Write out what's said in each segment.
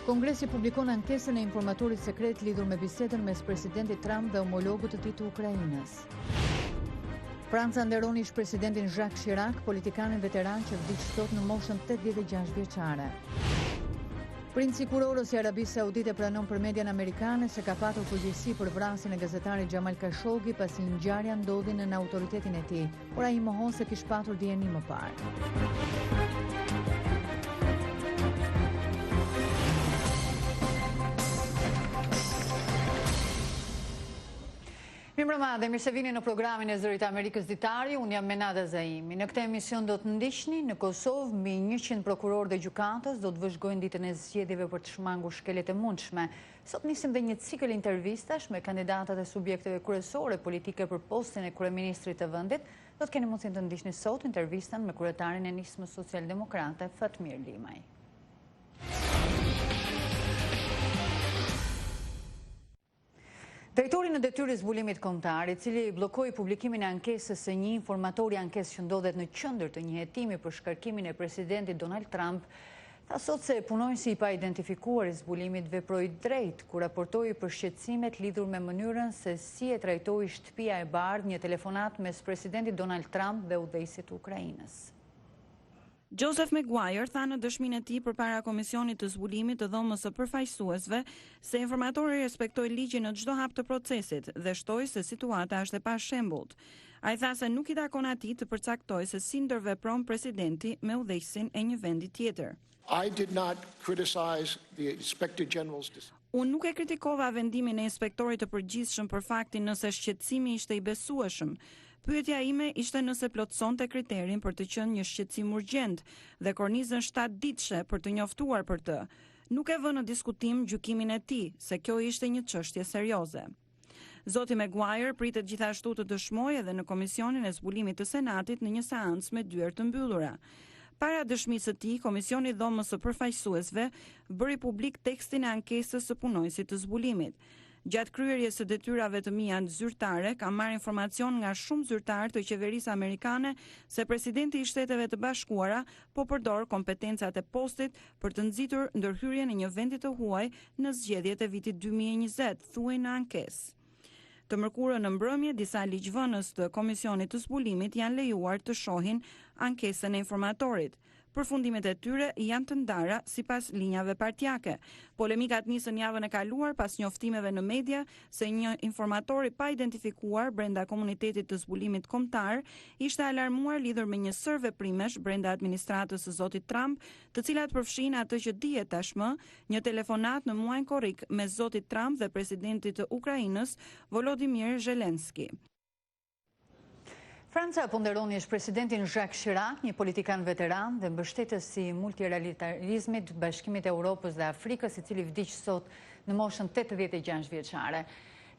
Kongresi publikon ankesën e informatorit sekret lidhur me bisedën mes presidentit Trump dhe homologut të tij të Ukrainës. Franca nderon ish-presidentin Jacques Chirac, politikanin veteran që vdiq sot në moshën 86 vjeçare. Princi kurorës i Arabisë Saudite pranon për median amerikane se ka patur përgjegjësi për vrasjen e gazetarit Jamal Khashoggi pasi ngjarja ndodhi në autoritetin e tij, por ai mohon se kishte patur dijeni më parë. Mirëmbrëma dhe mirë se vini në programin e Zërit Amerikës Ditari, unë jam Menada Zaimi. Në këtë emision do të ndiqni në Kosovë mbi 100 prokurorë dhe gjykatës do të vëzhgojnë ditën e zgjedhjeve për të shmangur shkelet e mundshme. Sot nisim dhe një cikël intervistash me kandidatët e subjekteve kryesore politike për postin e kryeministrit të vendit. Do të keni mundësinë të ndiqni sot intervistën me kryetarin e nismës socialdemokrate Fatmir Limaj. Drejtori në detyrë i zbulimit kombëtar, i cili bllokoi publikimin e ankesës së një informatori ankesë që ndodhet në qendër të një hetimi për shkarkimin e presidentit Donald Trump, tha sot se punonjësi i pa identifikuar i zbulimit veproi drejt kur raportoi për shqetësimet lidhur me mënyrën se si e trajtoi shtëpia e bardhë një telefonat mes presidentit Donald Trump dhe udhëheqësit të Ukrainës. Joseph Maguire tha në dëshminë e tij përpara Komisionit të Zbulimit të Dhomës së Përfaqësuesve se informatori respektoi ligjin në çdo hap të procesit dhe shtoi se situata është e pashembullt. Ai tha se nuk i takon atij të përcaktojë se si ndërvepron presidenti me udhëheqësin e një vendi tjetër. I did not criticize the Inspector General's decision. Unë nuk e kritikova vendimin e inspektorit të përgjithshëm për faktin nëse shqetësimi ishte i besueshëm. Pyetja ime ishte nëse plotësonte kriterin për të qenë një shqetësim urgjent dhe kornizën 7 ditëshe për të njoftuar për të. Nuk e vë në diskutim gjykimin e tij, se kjo ishte një çështje serioze. Zoti Maguire pritet gjithashtu të dëshmojë edhe në Komisionin e Zbulimit të Senatit në një seancë me dyert të mbyllura. Para dëshmisë së tij, Komisioni i Dhomës së Përfaqësuesve bëri publik tekstin e ankesës së punonjësit të zbulimit. Gjatë kryerjes së detyrave të mia zyrtare, kam marrë informacion nga shumë zyrtarë të qeverisë amerikane se presidenti i Shteteve të Bashkuara po përdor kompetencat e postit për të nxitur ndërhyrjen e një vendi të huaj në zgjedhjet e vitit 2020, thuaj në ankesë. Të mërkurën në mbrëmje, disa ligjvënës të Komisionit të Zbulimit janë lejuar të shohin ankesën e informatorit. Përfundimet e tyre janë të ndara sipas linjave partijake. Polemikat nisën javën e kaluar pas njoftimeve në media se një informator i pa identifikuar brenda komunitetit të zbulimit kombëtar ishte alarmuar lidhur me një sër veprimesh brenda administratës së zotit Trump, të cilat përfshin atë që dihet tashmë, një telefonat në muajin korrik mes zotit Trump dhe presidentit të Ukrainës, Volodymyr Zelensky. Franca po nderon ish-presidentin Jacques Chirac, një politikan veteran dhe mbështetës i multilateralizmit, Bashkimit e Europës dhe Afrikës, i cili vdiq sot në moshën 86 vjeçare.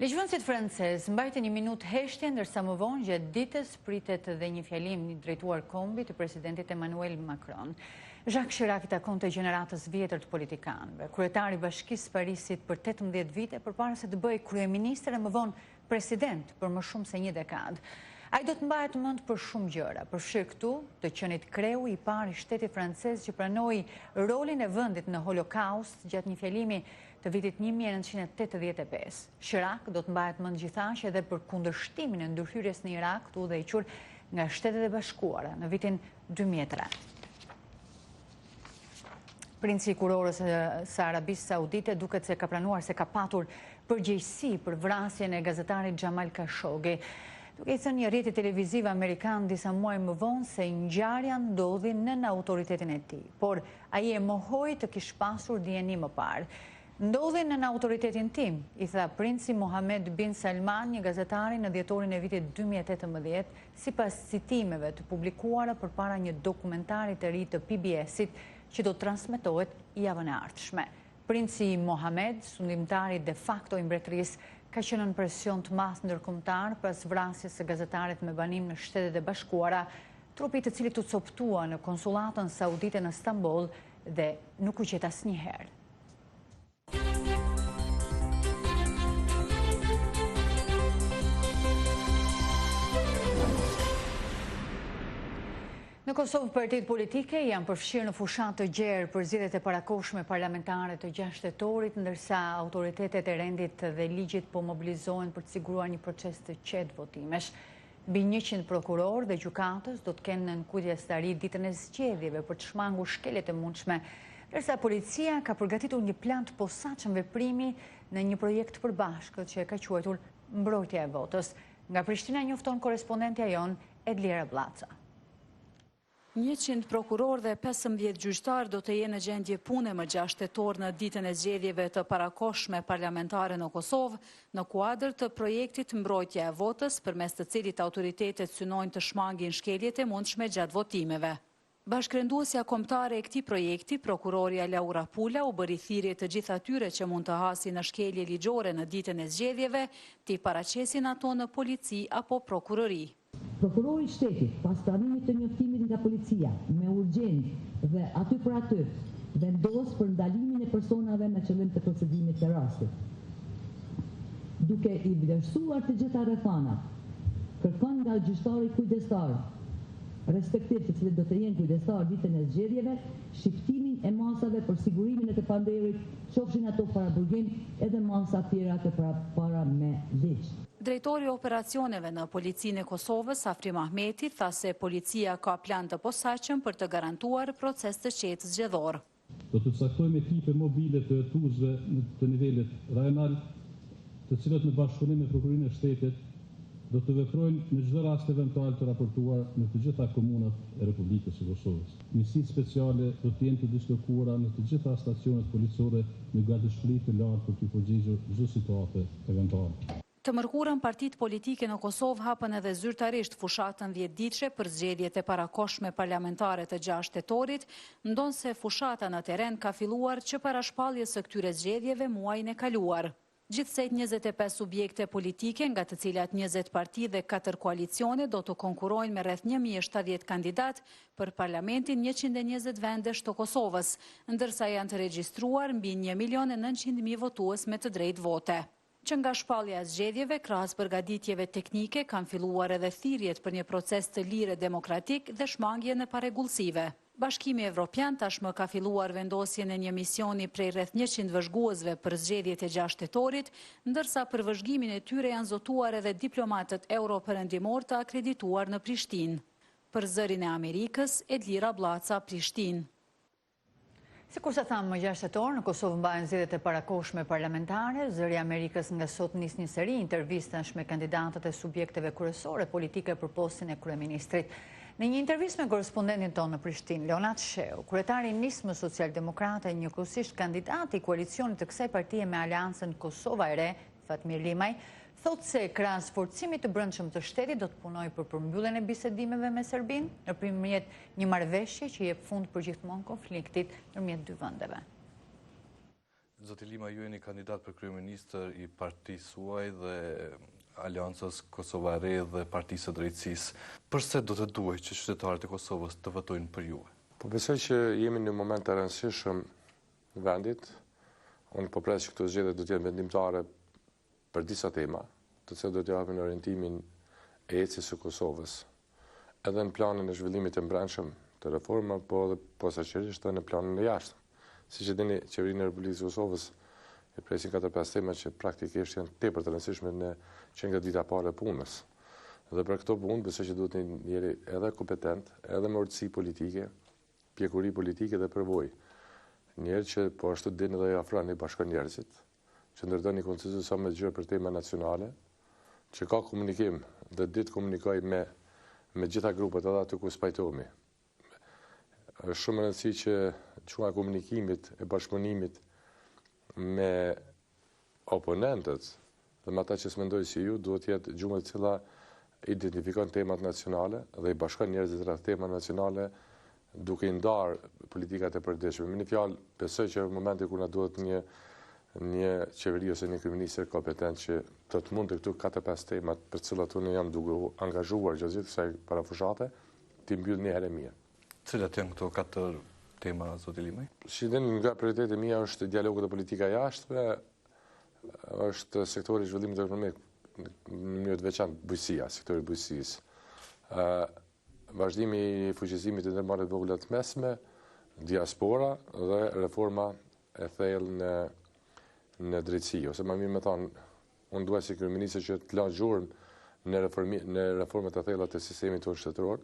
Ligjvënësit francez mbajtën një minutë heshtje, ndërsa më vonë gjatë ditës pritet dhe një fjalim drejtuar kombit të presidentit Emmanuel Macron. Jacques Chirac i takonte gjeneratës vjetër të politikanëve, kryetari i Bashkisë Parisit për 18 vite përpara se të bëhej kryeministër e më vonë president për më shumë se një dekadë. Ai do të mbahet mend për shumë gjëra, përfshirë këtu të qenit kreu i parë i shtetit francez që pranoi rolin e vendit në Holokaust gjatë një fjalimi të vitit 1985. Chirac do të mbahet mend gjithashtu edhe për kundërshtimin e ndërhyrjes në Irak të udhëhequr nga Shtetet e Bashkuara në vitin 2003. Princi i kurorës së Arabisë Saudite duket se ka pranuar se ka patur përgjegjësi për vrasjen e gazetarit Jamal Khashoggi. Duke i thënë një rrjeti televiziv amerikan disa muaj më vonë se ngjarja ndodhi nën autoritetin e tij, por ai e mohoi të kishte pasur dijeni më parë. Ndodhi nën autoritetin tim, i tha princi Mohammed bin Salman, një gazetari në dhjetorin e vitit 2018, sipas citimeve të publikuara përpara një dokumentari të ri të PBS-it që do të transmetohet javën e ardhshme. Princi Mohammed, sundimtari de facto i mbretërisë, ka qenë në presion të madh ndërkombëtar pas vrasjes së gazetarit me banim në Shtetet e Bashkuara, trupi i cilit u coptua në konsullatën saudite në Stamboll dhe nuk u qet asnjëherë. Në Kosovë, partitë politike janë përfshirë në fushat të gjerë për zgjedhjet e parakohshme parlamentare të 6 shtetorit, ndërsa autoritetet e rendit dhe ligjit po mobilizohen për të siguruar një proces të qetë votimesh. Mbi 100 prokuror dhe gjykatës do të kenë në kujdestari ditën e zgjedhjeve për të shmangur shkeljet e mundshme, ndërsa policia ka përgatitur një plan të posaçëm veprimi në një projekt të përbashkët që e ka quajtur mbrojtja e votës. Nga Prishtina njofton korrespondentja jon Edlira Blaca. 100 prokuror dhe 15 gjyqtar do të jenë në gjendje pune më 6 tetor në ditën e zgjedhjeve të parakohshme parlamentare në Kosovë, në kuadër të projektit mbrojtja e votës, përmes të cilit autoritetet synojnë të shmangin shkeljet e mundshme gjatë votimeve. Bashkërenduesja kombëtare e këtij projekti, prokuroria Laura Pula, u bëri thirrje të gjithë atyre që mund të hasin në shkelje ligjore në ditën e zgjedhjeve, të paraqesin ato në polici apo prokurori. Prokurori i shtetit, pas pranimit të njoftimit nga policia, me urgjencë dhe aty për aty, vendos për ndalimin e personave me qëllim të procedimit të rastit. Duke i vlerësuar të gjitha rrethanat, kërkon nga gjyqtari kujdestar, respektiv të cilët do të jenë kujdestar ditën e zgjedhjeve, shiftimin e masave për sigurimin e të panderit, qofshin ato para burgim edhe masa tjera të para me ligj. Drejtori i operacioneve në Policinë e Kosovës, Afrim Ahmeti, tha se policia ka plan të posaçëm për të garantuar proces të qetë zgjedhor. Do të caktojmë ekipe mobile të hetuesve të nivelit rajonal, të cilët në bashkëpunim me Prokurorinë e Shtetit do të veprojnë në çdo rast eventual të raportuar në të gjitha komunat e Republikës së Kosovës. Njësitë speciale do të jenë të dislokuara në të gjitha stacionet policore në gatishmëri të lartë për të përgjigjur çdo situate eventuale. Të mërkurën partitë politike në Kosovë hapën edhe zyrtarisht fushatën 10 ditëshe për zgjedhjet e parakohshme parlamentare të 6 shtetorit, ndonse fushata në terren ka filluar që para shpalljes së këtyre zgjedhjeve muajin e kaluar. Gjithsej 25 subjekte politike, nga të cilat 20 parti dhe 4 koalicione do të konkurojnë me rreth 1070 kandidat për parlamentin 120 vendesh të Kosovës, ndërsa janë të regjistruar mbi 1.900.000 votues me të drejtë vote. Që nga shpallja e zgjedhjeve, krahas përgatitjeve teknike, kanë filluar edhe thirrjet për një proces të lirë demokratik dhe shmangje në parregullsive. Bashkimi Evropian tashmë ka filluar vendosjen e një misioni prej rreth 100 vëzhguesve për zgjedhjet e 6 shtetorit, ndërsa për vëzhgimin e tyre janë zotuar edhe diplomatët euro-perëndimor të akredituar në Prishtinë. Për Zërin e Amerikës, Edlira Blaca, Prishtinë. Sikur sa thamë më 6 tetor, në Kosovë mbahen zgjedhjet e parakohshme parlamentare. Zëri i Amerikës nga sot nis një seri intervistash me kandidatët e subjekteve kryesore politike për postin e kryeministrit. Në një intervistë me korrespondentin tonë në Prishtinë, Leonat Sheu, kryetari i nismës socialdemokrate, njëkohësisht kandidati i koalicionit të kësaj partie me aleancën Kosova e Re, Fatmir Limaj, thotë se krahas forcimit të brendshëm të shtetit do të punojë për përmbylljen e bisedimeve me Serbinë nëpërmjet një marrëveshje që jep fund përgjithmonë konfliktit ndërmjet dy vendeve. Zoti Lima, ju jeni kandidat për kryeministër i partisë suaj dhe Aleancës Kosova e Re dhe Partisë së Drejtësisë. Përse do të duhet që qytetarët e Kosovës të votojnë për ju? Po besoj që jemi në moment të rëndësishëm në vendit. Unë po pres që këto zgjedhje do të jenë vendimtare për disa tema, të cilat do të japin orientimin e ecjes së Kosovës, edhe në planin e zhvillimit të brendshëm të reforma, po edhe posaçërisht edhe në planin e jashtëm. Siç e dini, qeverinë e Republikës së Kosovës e presin 4-5 tema që praktikisht janë tepër të rëndësishme në që nga dita parë e punës. Dhe për këto punë besoj që duhet të jeni edhe kompetent, edhe me urtësi politike, pjekuri politike dhe përvojë. Njerë që po ashtu dinë dhe afroni bashkon njerëzit, që ndërton një konsensus sa më të gjerë për tema nacionale, që ka komunikim dhe ditë komunikoj me gjitha grupet edhe aty ku spajtohemi. Është shumë e rëndësishme që çuha komunikimit e bashkëpunimit me oponentët dhe me ata që s'mendojnë si ju, duhet jetë gjumë e cila identifikon temat nacionale dhe i bashkon njerëzit rreth tema nacionale duke i ndarë politikat e përditshme. Me një fjalë, besoj që në momentin kur na duhet një qeveri ose një kryeministër kompetent që do të mundë këtu 4-5 temat për cilat unë jam duke angazhuar gjatë kësaj parafushate, ti mbyll një herë mirë. Cilat janë këto 4 tema, zoti Limaj? Shiden nga prioritetet mia është dialogu dhe politika jashtme, është sektori i zhvillimit ekonomik, në mënyrë të veçantë bujqësia, sektori i bujqësisë. vazhdimi i fuqizimit të ndërmarrjeve të vogla të mesme, diaspora dhe reforma e thellë në drejtësi, ose më mirë me thonë, unë dua si kryeminist që të lanë zhurmë në reformat e thella të sistemit tonë shtetëror.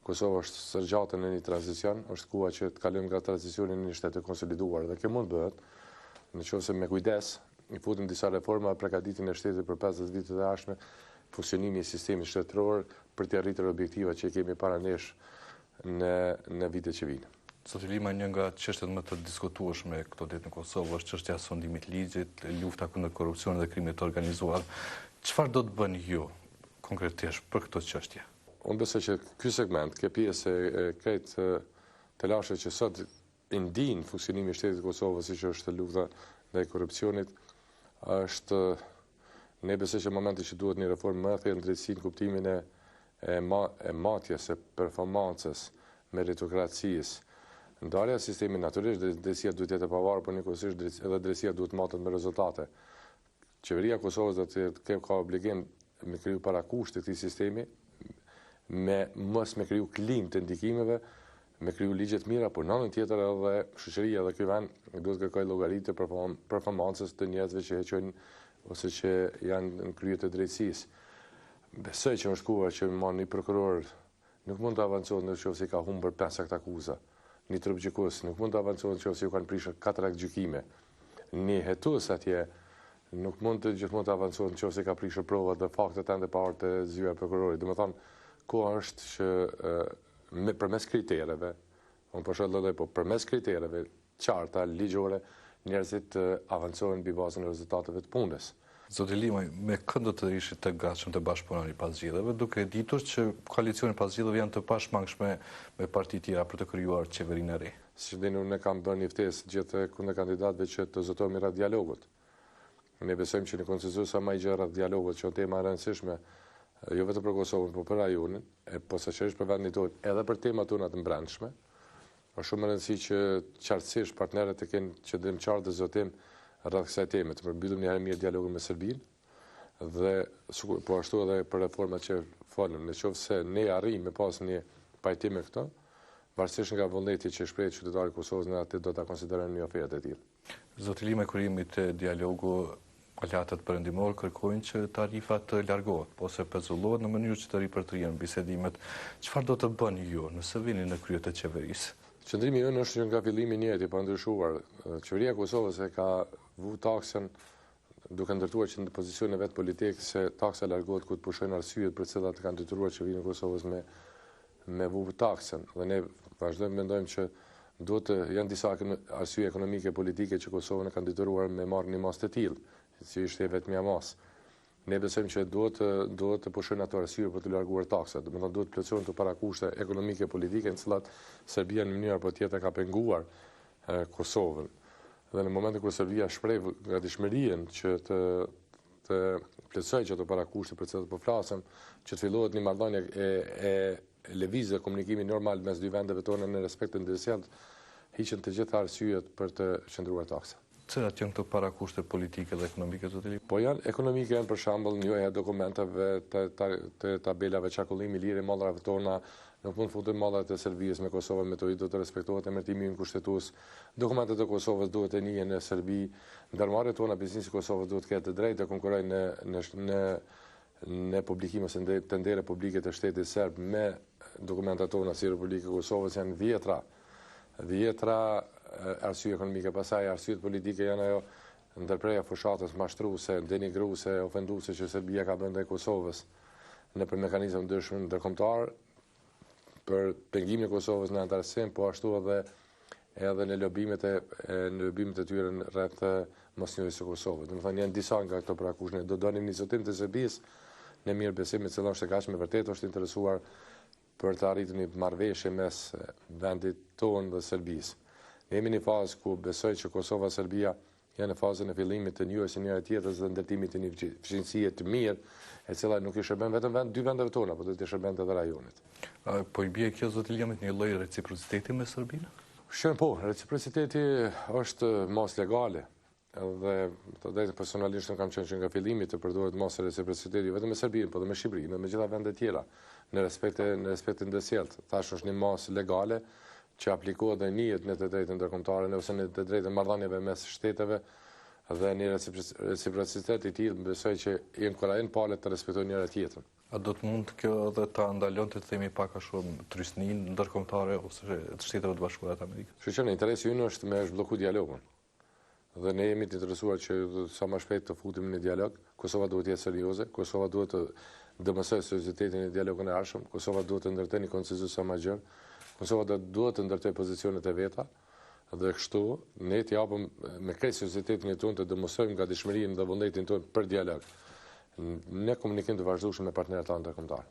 Kosova është sërgjate në një tranzicion, është koha që të kalojmë nga tranzicionin në një shtet të konsoliduar dhe kjo mund bëhet nëse me kujdes i futim disa reforma përgatitin e shtetit për 50 vitet e ardhshme, funksionimi i sistemit shtetëror për të arritur objektivat që kemi para nesh në vitet që vijnë. Zoti Lima, një nga çështjet më të diskutueshme këto ditë në Kosovë është çështja e sondimit ligjit, lufta kundër korrupsionit dhe krimit të organizuar. Çfarë do të bëni ju konkretisht për këtë çështje? Unë besoj që ky segment, kjo pjesë e këtë telashe që sot i ndin funksionimi i shtetit të Kosovës, siç është lufta ndaj korrupsionit, është ne besoj që në momentin që duhet një reformë më e thellë në drejtësinë, kuptimin e matjes, së performancës, meritokracisë. Ndarja e sistemit natyrisht drejtësia duhet të jetë e pavarur, por njëkohësisht edhe drejtësia duhet matet me rezultate. Qeveria e Kosovës do të ka obligim me kriju parakushte këtij sistemi, me kriju klim të ndikimeve, me kriju ligje të mira, por në anën tjetër edhe shoqëria dhe ky vend duhet të kërkojë llogari të performancës të njerëzve që heqojnë ose që janë në krye të drejtësisë. Besoj që është koha që një prokuror nuk mund të avancohet nëse ka humbur 5 akt akuza. Një trupgjykues nuk mund të avancohet nëse kanë prishur 4 akt gjykime. Një hetues atje nuk mund të gjithmonë të avancohet nëse ka prishur provat dhe faktet ende pa ardhur te zyra e prokurorit. Domethënë, koha është që përmes kritereve, unë po shoh po përmes kritereve qarta ligjore, njerëzit avancojnë mbi bazën e rezultateve të punës. Zoti Lima, me këndo të ishit të gatshëm të bashkëpunoni pas zgjedhjeve, duke ditur që koalicioni pas zgjedhjeve janë të pashmangshme me parti tjera për të krijuar qeverinë e re? Si dini, unë kam bërë një ftesë gjithë kundër kandidatëve që të zotojmë rreth dialogut. Ne besojmë që në konsensus sa më i gjerë rreth dialogut, që është tema e rëndësishme, jo vetëm për Kosovën, por për rajonin, e posaçërisht për vendin tonë, edhe për temat tona të brendshme. Është shumë e rëndësishme që qartësisht partnerët të kenë qëllim qartë dhe zotim rreth kësaj teme, të përmbyllim një herë mirë dialogun me Serbinë dhe po ashtu edhe për reformat që folëm. Nëse ne arrijmë me pas një pajtim me këto, varësisht nga vullneti që shpreh qytetari i Kosovës, ne atë do ta konsiderojmë një ofertë e tillë. Zoti Lima, kurimi të dialogu, aleatët perëndimor kërkojnë që tarifa të largohet, ose pezullohet në mënyrë që të ripërtërihen bisedimet. Çfarë do të bëni ju nëse vini në krye të qeverisë? Qëndrimi jonë është që nga fillimi i jetës pa ndryshuar. Qeveria e Kosovës e ka vu taksën duke ndërtuar që në pozicione vetë politike se taksa largohet ku të pushojnë arsyet për cilat kanë detyruar qeverinë e Kosovës me vu taksën. Dhe ne vazhdojmë mendojmë që duhet janë disa arsye ekonomike politike që Kosovën e kanë detyruar me marrë një mas të tillë, si ishte vetëm mas. Ne besojmë që duhet të pushojnë ato arsye për të larguar taksat. Domethënë duhet të plotësohen të parakushte ekonomike politike në cilat Serbia në mënyrë apo tjetër ka penguar Kosovën. Dhe në momentin kur Serbia shpreh gatishmërinë që të plotësojë ato parakushte për cilat po flasëm, që të fillohet një marrëdhënie e lëvizje komunikimi normal mes dy vendeve tona në respekt të ndërsjellë, hiqen të gjitha arsyet për të qëndruar taksa. Cilat janë këto parakushte politike dhe ekonomike të tillë? Po janë ekonomike, janë për shembull njohja e dokumenteve, të tabelave, çarkullimi i lirë i mallrave tona, nuk mund futen mallat e Serbisë me Kosovën, me to do të respektohet emërtimi i kushtetues. Dokumentet e Kosovës duhet të nihen në Serbi, ndërmarrjet tona biznesi i Kosovës duhet të ketë të drejtë të konkurrojnë në publikime ose në tendere publike të shtetit serb me dokumentat tona si Republika e Kosovës janë vjetra arsye ekonomike, pastaj arsyet politike janë ajo ndërprerja fushatës mashtruese, denigruese, ofenduese që Serbia ka bërë ndaj Kosovës nëpër mekanizëm ndryshëm ndërkombëtar për pengimin e Kosovës në antarësim, po ashtu edhe në lobimet e tyre rreth mosnjohjes së Kosovës. Domethënë janë disa nga këto parakushte. Do donim një zotim të Serbisë në mirë besim me cila është e kaqme vërtet është interesuar për të arritur një marrëveshje mes vendit tonë dhe Serbisë. Ne jemi në fazë ku besoj që Kosova e Serbia janë në fazën e fillimit të njohjes së njëra tjetrës dhe ndërtimit të një fshinësie të mirë, e cila nuk i shërben vetëm dy vendeve tona, por do të shërben edhe rajonit. Po i bie kjo zoti Limit një lloj reciprociteti me Serbinë? Po, reciprociteti është mos legale. dhe të drejtë personalisht në kam qenë që nga fillimi të përdoret mos reciprociteti vetëm me Serbinë, por edhe me Shqipërinë, me gjitha vendet tjera në respektin ndërsjellët. Tash është një mos legale që aplikohet dhe njëhet në të drejtën ndërkombëtare ose në të drejtën marrëdhënieve mes shteteve dhe një reciprocitet i tillë besoj që i inkurajojnë palët të respektojnë njëra tjetrën. A do të mund kjo edhe ta ndalon të themi pak a shumë trysninë ndërkombëtare ose të Shteteve të Bashkuara të Amerikës? Kështu që interesi ynë është me zhblloku dialogun. Dhe ne jemi të interesuar që sa më shpejt të futemi në dialog. Kosova duhet të jetë serioze, Kosova duhet të dëmësojë seriozitetin e dialogut e ardhshëm, Kosova duhet të ndërtojë një konsenzus sa më gjerë, Kosova duhet të ndërtojë pozicionet e veta. Dhe kështu ne t'i japim me krejt seriozitetin e tonë të demonstrojmë gatishmërinë dhe vullnetin tonë për dialog në komunikim të vazhdueshëm me partnerët tanë ndërkombëtar.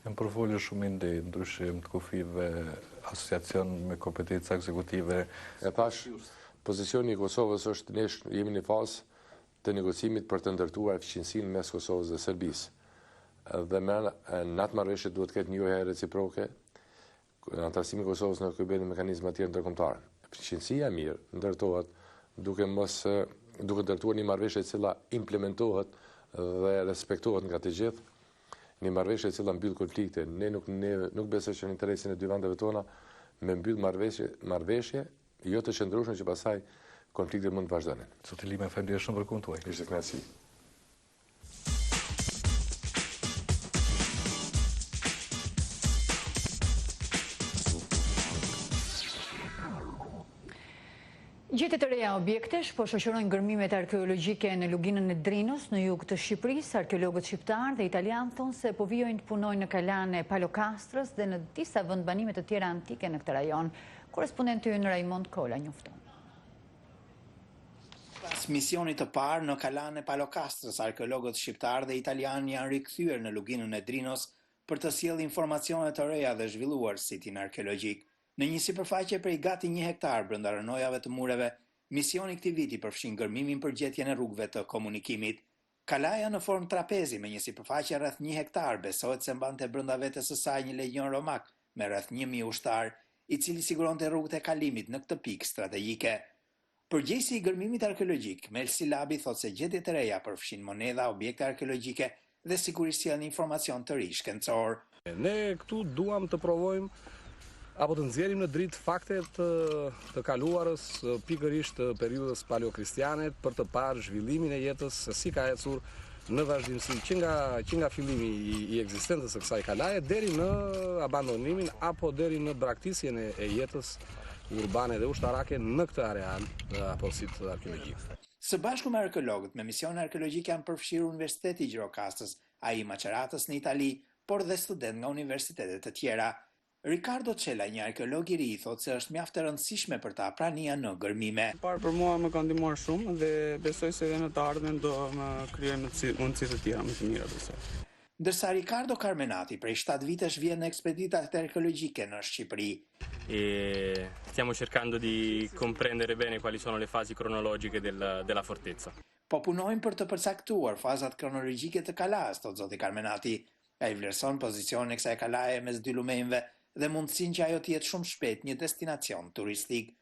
Janë përfolur shumë ide ndryshim të kufive, asociacion me kompetenca ekzekutive. E thash, pozicioni i Kosovës është ne jemi në fazë të negocimit për të ndërtuar eficiensinë mes Kosovës dhe Serbisë. Dhe në atë marrëveshje duhet të ketë një njohje reciproke antarësimi i Kosovës në kryebën e mekanizma të tjerë ndërkombëtar. Eficiencia e mirë ndërtohet duke ndërtuar një marrëveshje e cila implementohet dhe respektohet nga të gjithë, një marrëveshje e cila mbyll konflikte. Ne nuk besoj që në interesin e dy vendeve tona me mbyll marrëveshje jo të qëndrueshme që pastaj konfliktet mund të vazhdonin. Zoti Lima, faleminderit shumë për kohën tuaj. Ishte kënaqësi. Gjetjet e reja objektesh po shoqërojnë gërmimet arkeologjike në luginën e Drinos në jug të Shqipërisë. Arkeologët shqiptar dhe italian thonë se po vijojnë të punojnë në kalane Palokastrës dhe në disa vendbanime të tjera antike në këtë rajon. Korespondenti ynë Raimond Kola njofton. Pas misionit të parë në kalane Palokastrës, arkeologët shqiptar dhe italian janë rikthyer në luginën e Drinos për të sjellë informacione të reja dhe zhvilluar sitin arkeologjik. Në një sipërfaqe prej gati 1 hektar brenda rënojave të mureve, misioni këtij viti përfshin gërmimin për gjetjen e rrugëve të komunikimit. Kalaja në formë trapezi me një sipërfaqe rreth 1 hektar besohet se mbante brenda vetes së saj një legion romak me rreth 1000 ushtar, i cili siguronte rrugët e kalimit në këtë pikë strategjike. Përgjegjësi i gërmimit arkeologjik, Mel Silabi thotë se gjetjet e reja përfshin monedha, objekte arkeologjike dhe sigurisht sjellin informacion të ri shkencor. Ne këtu duam të provojmë apo të nxjerrim në dritë fakte të kaluarës, pikërisht të periudhës paleokristiane, për të parë zhvillimin e jetës, se si ka ecur në vazhdimsi që nga fillimi i ekzistencës së kësaj kalaje deri në abandonimin apo deri në braktisjen e jetës urbane dhe ushtarake në këtë areal apo sit arkeologjik. Së bashku me arkeologët me mision arkeologjik janë përfshirë Universiteti i Gjirokastës, ai i Maceratës në Itali, por dhe student nga universitetet të tjera. Ricardo Cella, një arkeolog i ri, thotë se është mjaft e rëndësishme për ta prania në gërmime. Për mua më ka ndihmuar shumë dhe besoj se edhe në të ardhmen do më krijojë mundësi të tjera më të mira besoj. Ndërsa Ricardo Carmenati prej 7 vitesh vjen në ekspeditat arkeologjike në Shqipëri. Stiamo cercando di comprendere bene quali sono le fasi cronologiche della fortezza. Po punojmë për të përcaktuar fazat kronologjike të kalas, thotë zoti Carmenati. Ai vlerëson pozicionin e kësaj kalaje mes dy lumenjve dhe mundësinë që ajo të jetë shumë shpejt një destinacion turistik.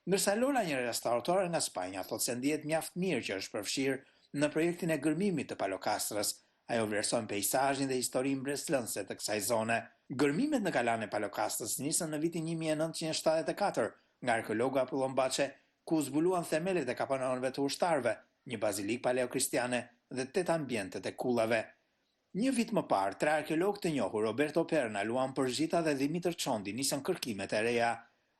Ndërsa Lola, një restauratore nga Spanja, thotë se ndihet mjaft mirë që është përfshirë në projektin e gërmimit të Palokastrës. Ajo vlerëson peizazhin dhe historinë mbretëlënëse të kësaj zone. Gërmimet në kalane Palokastrës nisën në vitin 1974 nga arkeologu Apollon Bache, ku zbuluan themelet e kapanonëve të ushtarëve, një bazilik paleokristiane dhe 8 ambientet e kullave. Një vit më parë, 3 arkeologë të njohur, Roberto Perna, Luan Përzhita dhe Dimitër Çondi, nisën kërkimet e reja.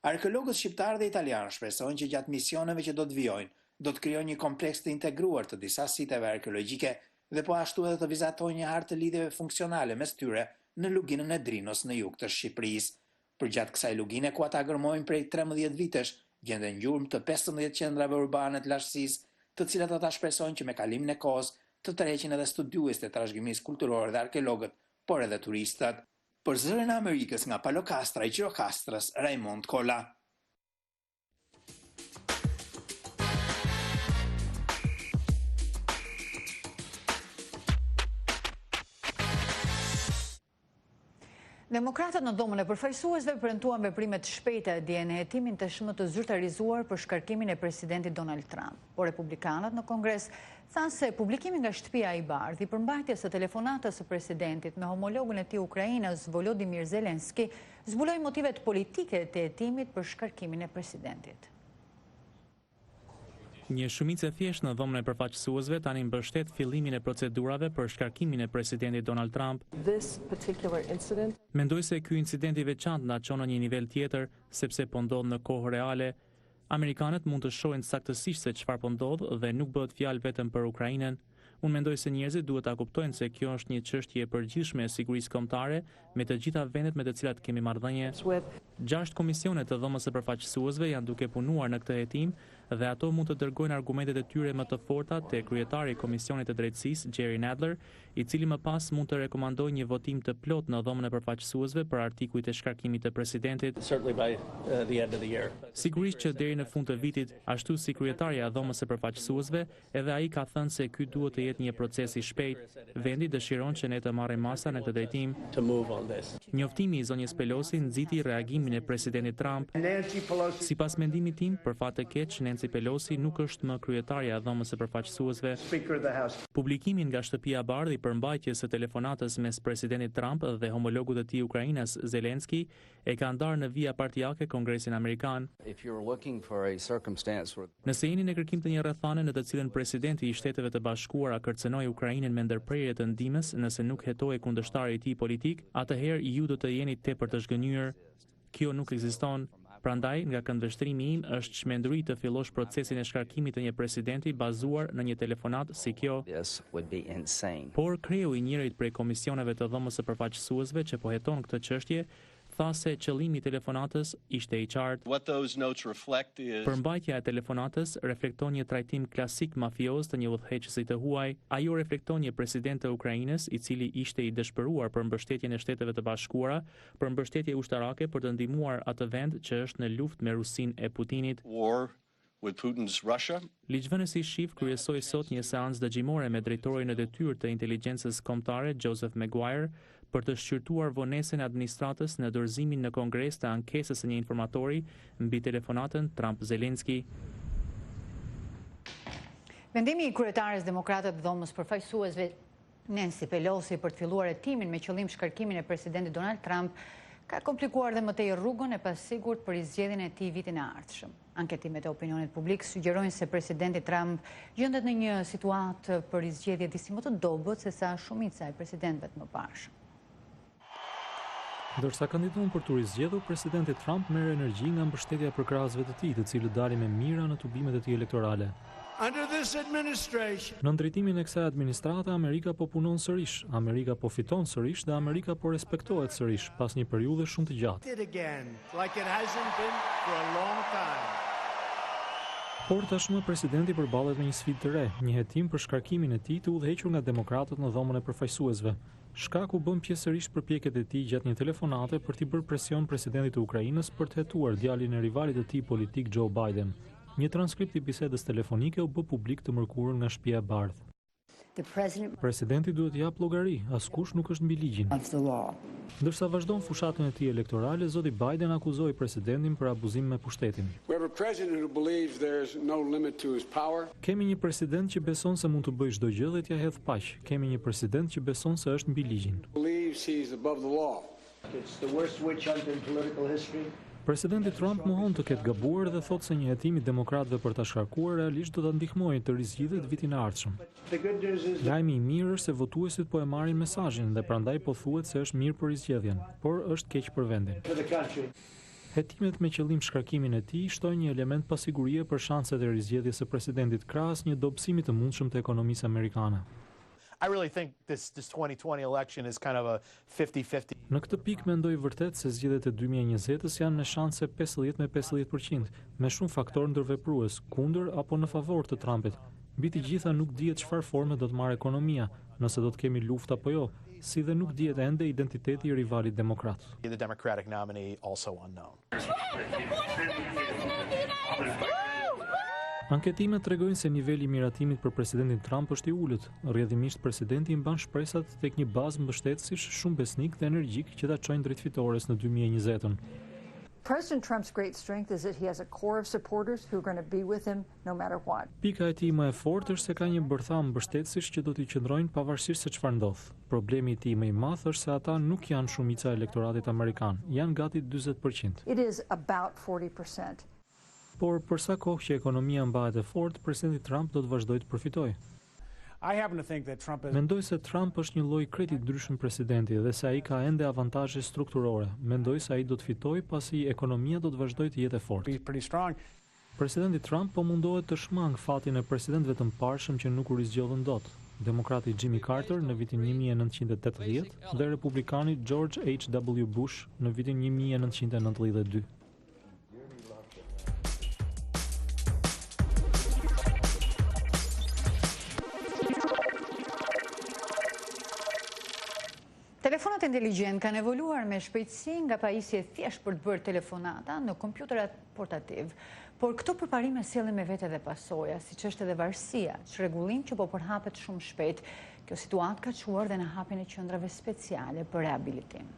Arkeologët shqiptar dhe italianë shpresojnë që gjatë misioneve që do të vijojnë, do të krijojnë një kompleks të integruar të disa siteve arkeologjike dhe po ashtu edhe të vizatojnë një hartë të lidhjeve funksionale mes tyre në luginën e Drinos në jug të Shqipërisë. Përgjatë kësaj lugine ku ata gërmojnë prej 13 vitesh, gjenden gjurmë të 15 qendrave urbane të lashësisë, të cilat ata shpresojnë që me kalimin e kohës të tërheqin edhe studiuesit e trashëgimisë kulturore dhe arkeologët, por edhe turistat. Për Zërin e Amerikës nga Palokastra i Gjirokastrës, Raimond Kola. Demokratët në dhomën e përfaqësuesve premtuan veprime të shpejta dje në hetimin tashmë të zyrtarizuar për shkarkimin e presidentit Donald Trump. Por republikanët në Kongres thanë se publikimi nga shtëpia e bardhë i përmbajtjes së telefonatës së presidentit me homologun e tij Ukrainës Volodymyr Zelensky zbuloi motivet politike të hetimit për shkarkimin e presidentit. Një shumicë e thjeshtë në dhomën e përfaqësuesve tani mbështet fillimin e procedurave për shkarkimin e presidentit Donald Trump. Mendoj se ky incident i veçantë na çon në një nivel tjetër, sepse po ndodh në kohë reale. Amerikanët mund të shohin saktësisht se çfarë po ndodh dhe nuk bëhet fjalë vetëm për Ukrainën. Unë mendoj se njerëzit duhet ta kuptojnë se kjo është një çështje e përgjithshme e sigurisë kombëtare me të gjitha vendet me të cilat kemi marrëdhënie. 6 komisione të dhomës së përfaqësuesve janë duke punuar në këtë hetim dhe ato mund të dërgojnë argumentet e tyre më të forta te kryetari i Komisionit të Drejtësisë, Jerry Nadler, i cili më pas mund të rekomandojë një votim të plot në dhomën e përfaqësuesve për artikujt e shkarkimit të presidentit. Sigurisht që deri në fund të vitit, ashtu si kryetaria e dhomës së përfaqësuesve, edhe ai ka thënë se ky duhet të jetë një proces i shpejt. Vendi dëshiron që ne të marrim masa në këtë drejtim. Njoftimi i zonjës Pelosi nxiti reagimin e presidentit Trump. Sipas mendimit tim, për fat të keq, Nancy Pelosi nuk është më kryetarja e dhomës së përfaqësuesve. Publikimin nga shtëpia e bardhë i përmbajtjes së telefonatës mes presidentit Trump dhe homologut të tij Ukrainës Zelensky e ka ndarë në vija partijake Kongresin Amerikan. Nëse jeni në kërkim të një rrethane në të cilën presidenti i Shteteve të Bashkuara kërcënoi Ukrainën me ndërprerje të ndihmës nëse nuk hetoi kundërshtari i tij politik, atëherë ju do të jeni tepër të zhgënjur. Kjo nuk ekziston. Prandaj, nga këndvështrimi im është çmenduri të fillosh procesin e shkarkimit të një presidenti bazuar në një telefonat si kjo. Por kreu i njërit prej komisioneve të dhomës së përfaqësuesve që po heton këtë çështje tha se qëllimi i telefonatës ishte i qartë. Përmbajtja e telefonatës reflekton një trajtim klasik mafioz të një udhëheqësi të huaj. Ajo reflekton një president të Ukrainës i cili ishte i dëshpëruar për mbështetjen e Shteteve të Bashkuara, për mbështetje ushtarake për të ndihmuar atë vend që është në luftë me Rusinë e Putinit. Ligjvënësi Shif kryesoi sot një seancë dëgjimore me drejtorin e detyrë të inteligjencës kombëtare Joseph Maguire për të shqyrtuar vonesën e administratës në dorëzimin në Kongres të ankesës së një informatori mbi telefonatën Trump-Zelensky. Vendimi i kryetares demokratët të dhomës përfaqësuesve Nancy Pelosi për të filluar hetimin me qëllim shkarkimin e presidentit Donald Trump ka komplikuar dhe më tej rrugën e pasigurt për zgjedhjen e tij vitin e ardhshëm. Anketimet e opinionit publik sugjerojnë se presidenti Trump gjendet në një situatë për zgjedhje disi më të dobët se sa shumica e presidentëve të mëparshëm. Ndërsa kandidon për të rizgjedhur, presidenti Trump merr energji nga mbështetja për krahasve të tij, të cilët dalin me mira në tubimet e tij elektorale. Në ndërtimin e kësaj administrate, Amerika po punon sërish, Amerika po fiton sërish dhe Amerika po respektohet sërish pas një periudhe shumë të gjatë. Por tashmë presidenti përballet me një sfidë të re, një hetim për shkarkimin e tij të udhëhequr nga demokratët në dhomën e përfaqësuesve. Shkaku bën pjesërisht përpjekjet e tij gjatë një telefonate për t'i bërë presion presidentit të Ukrainës për të hetuar djalin e rivalit të tij politik Joe Biden. Një transkript i bisedës telefonike u bë publik të mërkurën nga shtëpia e bardhë. Presidenti duhet jap llogari, askush nuk është mbi ligjin. Ndërsa vazhdon fushatën e tij elektorale, zoti Biden akuzoi presidentin për abuzim me pushtetin. Kemi një president që beson se mund të bëjë çdo gjë dhe t'ia hedh paq. Kemi një president që beson se është mbi ligjin. Presidenti Trump mohon të ketë gabuar dhe thotë se një hetim i demokratëve për ta shkarkuar realisht do ta ndihmojë të rizgjidhet vitin e ardhshëm. Lajmi i mirë është se votuesit po e marrin mesazhin dhe prandaj po thuhet se është mirë për rizgjedhjen, por është keq për vendin. Hetimet me qëllim shkarkimin e tij shtojnë një element pasigurie për shanset e rizgjedhjes së presidentit krahas një dobësimi të mundshëm të ekonomisë amerikane. I really think this 2020 election is kind of a 50-50. Në këtë pikë mendoj vërtet se zgjedhjet e 2020-s janë me shanse 50 me 50%, me shumë faktorë ndërveprues, kundër apo në favor të Trumpit. Mbi të gjitha nuk dihet çfarë forme do të marrë ekonomia, nëse do të kemi luftë apo jo, si dhe nuk dihet ende identiteti i rivalit demokrat. The Democratic nominee also unknown. Anketimet tregojnë se niveli i miratimit për presidentin Trump është i ulët. Rrjedhimisht presidenti mban shpresat tek një bazë mbështetësish shumë besnik dhe energjik që ta çojnë drejt fitores në 2020-ën. President Trump's great strength is that he has a core of supporters who are going to be with him no matter what. Pika e tij më e fortë është se ka një bërtham mbështetësish që do t'i qëndrojnë pavarësisht se çfarë ndodh. Problemi i tij më i madh është se ata nuk janë shumica e elektoratit amerikan, janë gati 40%. It is about 40%. Por për sa kohë që ekonomia mbahet e fortë, presidenti Trump do të vazhdojë të përfitojë. Mendoj se Trump është një lloj kreti ndryshëm presidenti dhe se ai ka ende avantazhe strukturore. Mendoj se ai do të fitojë pasi ekonomia do të vazhdojë të jetë e fortë. Presidenti Trump po mundohet të shmang fatin e presidentëve të mparshëm që nuk u rizgjodhën dot. Demokrati Jimmy Carter në vitin 1980 dhe republikani George H.W. Bush në vitin 1992. Telefonat inteligjent kanë evoluar me shpejtësi nga pajisje thjesht për të bërë telefonata në kompjuterat portativ. Por këto përparime sjellin me vete edhe pasoja, siç është edhe varësia, çrregullim që po përhapet shumë shpejt. Kjo situatë ka çuar dhe në hapjen e qendrave speciale për rehabilitim.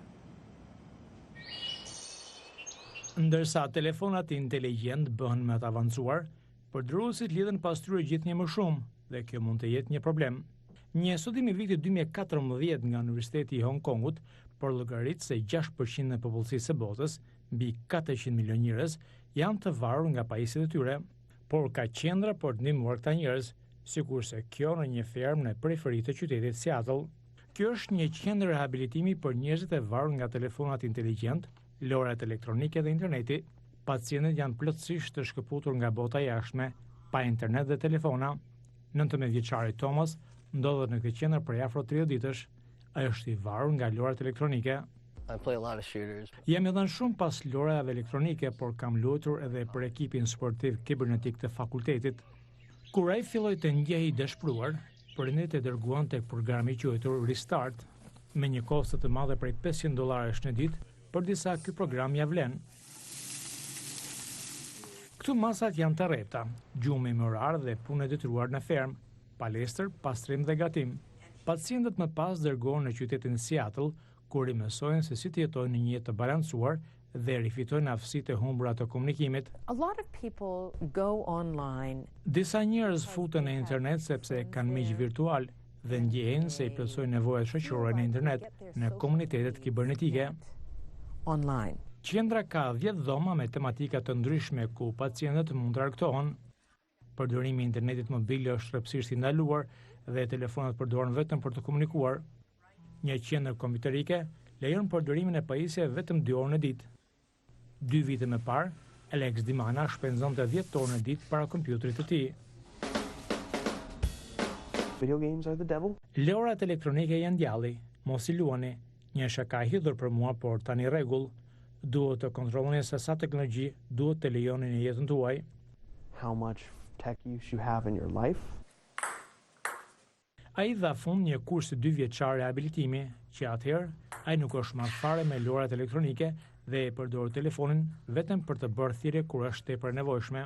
Ndërsa telefonat inteligjent bëhen më të avancuar, përdorësit lidhen pas tyre gjithnjë më shumë dhe kjo mund të jetë një problem. Një studim i vitit 2014 nga Universiteti i Hong Kongut përllogaritë se 6% e popullsisë së botës, mbi 400 milion njerëz, janë të varur nga pajisjet e tyre, por ka qendra për të ndihmuar këta njerëz, sikurse kjo në një fermë në periferi të qytetit Seattle. Kjo është një qendër rehabilitimi për njerëzit e varur nga telefonat inteligjent, lojrat elektronike dhe interneti. Pacientët janë plotësisht të shkëputur nga bota e jashtme, pa internet dhe telefona. 19-vjeçari Thomas ndodhet në këtë qendër për afro 30 ditësh. Ai është i varur nga lojrat elektronike. Jam dhënë shumë pas lojrave elektronike, por kam luajtur edhe për ekipin sportiv kibernetik të fakultetit. Kur ai filloi të ndjehej i dëshpëruar, prindërit e dërguan tek programi i quajtur Restart, me një kosto të madhe prej $500 në ditë, për disa ky program ja vlen. Këtu masat janë të rrepta, gjumë me orar dhe punë e detyruar në fermë, palestër, pastrim dhe gatim. Pacientët më pas dërgohen në qytetin Seattle, kur i mësojnë se si të jetojnë në një jetë të balancuar dhe rifitojnë aftësitë e humbura të komunikimit. Disa njerëz futen në internet sepse kanë miq virtual dhe ndjehen se i plotësojnë nevojat shoqërore në internet, në komunitetet kibernetike. Qendra ka 10 dhoma me tematika të ndryshme ku pacientët mund të argëtohen. Përdorimi i internetit mobil është rrepsisht i ndaluar dhe telefonat përdoren vetëm për të komunikuar. Një qendër kompjuterike lejon përdorimin e pajisjeve vetëm 2 orë në ditë. 2 vite më parë, Alex Dimana shpenzonte 10 orë në ditë para kompjuterit të tij. Lojrat elektronike janë djalli, mos i luani. Një shaka e hidhur për mua, por tani rregull. Duhet të kontrolloni se sa teknologji duhet të lejoni në jetën tuaj. Ai dha fund një kursi 2 vjeçar rehabilitimi, që atëherë ai nuk është marrë fare me lojrat elektronike dhe e përdor telefonin vetëm për të bërë thirrje kur është tepër nevojshme.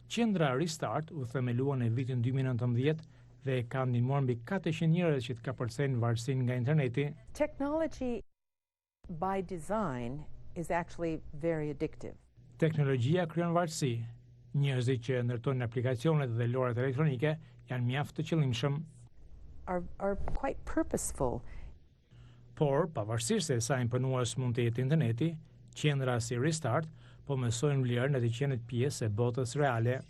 Qendra Restart u themelua në vitin 2019 dhe ka ndihmuar mbi 400 njerëz që të kapërcejnë varësinë nga interneti. Technology by design is actually very addictive. Teknologjia krijon varësi. Njerëzit që ndërtojnë aplikacionet dhe lojrat elektronike janë mjaft të qëllimshëm. Are quite purposeful. Por, pavarësisht se sa imponues mund të jetë interneti, qendra si Restart po mësojnë vlerën e të qenit pjesë e botës reale.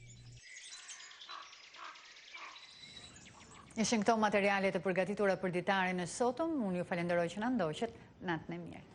Ishin këto materialet e përgatitura për ditarin e sotëm, unë ju falenderoj që na ndoqët, natën e mirë.